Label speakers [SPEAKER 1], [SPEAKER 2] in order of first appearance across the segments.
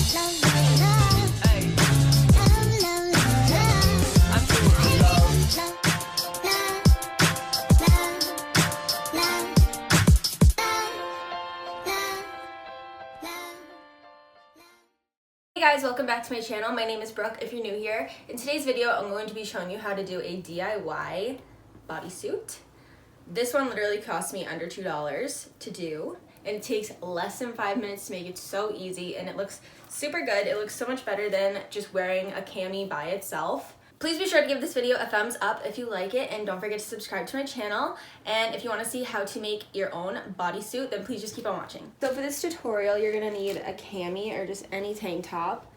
[SPEAKER 1] Hey guys, welcome back to my channel. My name is Brooke if you're new here. In today's video, I'm going to be showing you how to do a DIY bodysuit. This one literally cost me under $2 to do, and it takes less than 5 minutes to make. It so easy, and it looks super good. It looks so much better than just wearing a cami by itself. Please be sure to give this video a thumbs up if you like it, and don't forget to subscribe to my channel. And if you want to see how to make your own bodysuit, then please just keep on watching. So for this tutorial, you're going to need a cami or just any tank top,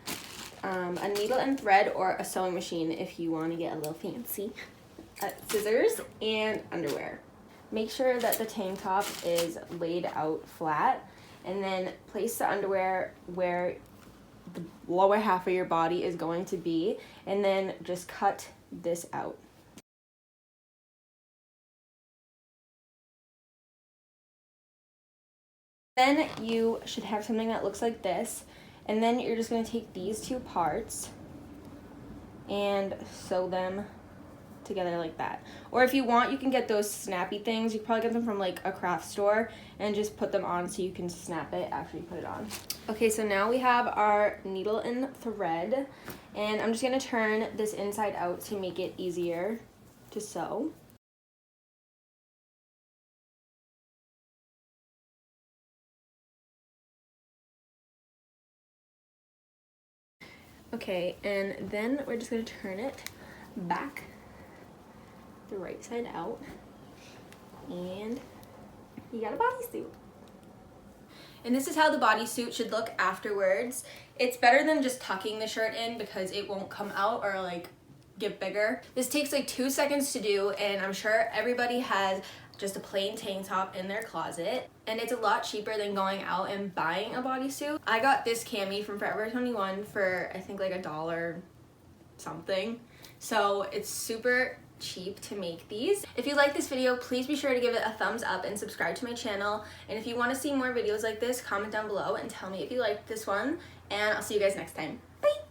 [SPEAKER 1] a needle and thread or a sewing machine if you want to get a little fancy, scissors, and underwear. Make sure that the tank top is laid out flat, and then place the underwear where the lower half of your body is going to be, and then just cut this out. Then you should have something that looks like this, and then you're just going to take these two parts and sew them together like that. Or if you want, you can get those snappy things. You can probably get them from like a craft store and just put them on so you can snap it after you put it on. Okay, so now we have our needle and thread, and I'm just going to turn this inside out to make it easier to sew. Okay, and then we're just going to turn it back the right side out, and you got a bodysuit. And this is how the bodysuit should look afterwards. It's better than just tucking the shirt in because it won't come out or like get bigger. This takes like 2 seconds to do, and I'm sure everybody has just a plain tank top in their closet, and it's a lot cheaper than going out and buying a bodysuit. I got this cami from Forever 21 for I think like $1 something, so it's super cheap to make these. If you like this video, please be sure to give it a thumbs up and subscribe to my channel. And if you want to see more videos like this, comment down below and tell me if you liked this one, and I'll see you guys next time. Bye!